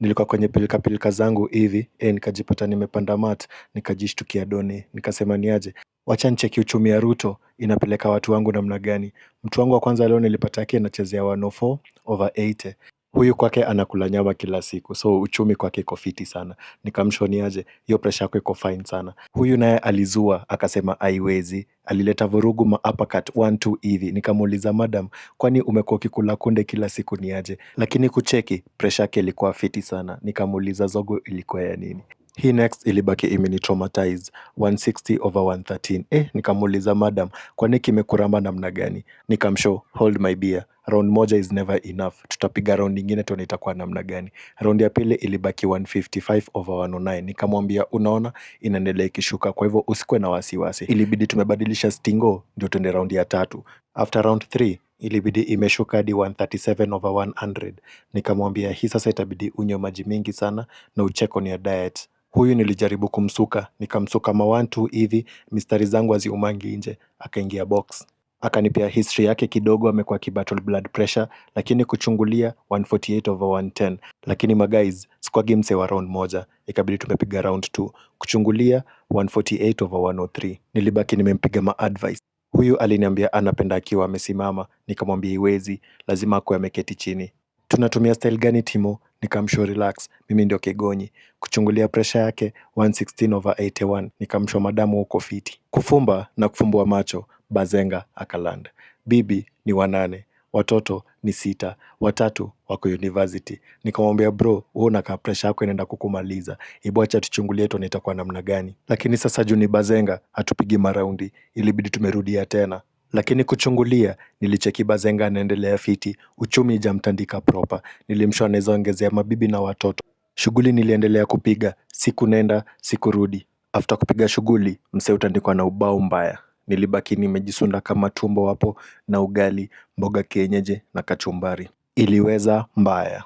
Nilikuwa kwenye pilika pilika zangu hivi, nikajipata nimepanda mat, nikajishtukia doni, nikasema ni aje. Wacha nicheki uchumi ya Ruto, inapeleka watu wangu namna gani. Mtu wangu wa kwanza leo nilipata yake anachezea 104 over 80. Huyu kwake anakula nyama kila siku, so uchumi kwake iko fiti sana. Nikamshow ni aje, hiyo pressure yako iko fine sana. Huyu naye alizua, akasema haiwezi, alileta vurugu ma uppercut 1-2 hivi. Nikamuuliza madam, kwani umekuwa ukikula kunde kila siku ni aje? Lakini kucheki pressure yake ilikuwa fiti sana. Nikamuuliza zogo ilikuwa ya nini. Hii next ilibaki imeni-traumatize 160 over 113. Nikamuuliza madam, kwani kimekuramba namna gani? Nikamshow hold my beer, round moja is never enough, tutapiga round nyingine tuone itakuwa namna gani. Round ya pili ilibaki 155 over 109. Nikamwambia unaona inaendelea ikishuka, kwa hivyo usikuwe na wasiwasi. Ilibidi tumebadilisha stingo ndio tuende round ya tatu. After round 3 ilibidi imeshuka hadi 137 over 100. Nikamwambia hii sasa itabidi unywe maji mingi sana na ucheck on your diet. Huyu nilijaribu kumsuka, nikamsuka ma 1-2 hivi, mistari zangu haziumangi nje, akaingia box. Akanipea history yake kidogo, amekuwa akibattle blood pressure, lakini kuchungulia 148 over 110. Lakini maguys, sikuwagi msee wa round moja, ikabidi tumepiga round 2. Kuchungulia 148 over 103. Nilibaki nimempiga ma-advice. Huyu aliniambia anapenda akiwa amesimama, nikamwambia iwezi, lazima akuwe ameketi chini. Tunatumia style gani Timo? Nikamshow relax, mimi ndio Kegonyi. Kuchungulia pressure yake 116 over 81. Nikamshow madamu uko fiti. Kufumba na kufumbua macho, Bazenga akaland. Bibi ni 8, watoto ni 6, 3 wako university. Nikamwambia bro, wewe unakaa pressure yako inaenda kukumaliza. Hebu acha tuchungulie tuone itakuwa namna gani. Lakini sasa juu ni Bazenga, hatupigi maraundi. Ilibidi tumerudia tena. Lakini kuchungulia, nilicheki Bazenga anaendelea fiti, uchumi haijamtandika proper. Nilimshow anaweza ongezea mabibi na watoto. Shughuli niliendelea kupiga, siku nenda, siku rudi. After kupiga shughuli, msee utandikwa na ubao mbaya. Nilibaki nimejisunda kama tumbo hapo na ugali, mboga kienyeji na kachumbari. Iliweza mbaya.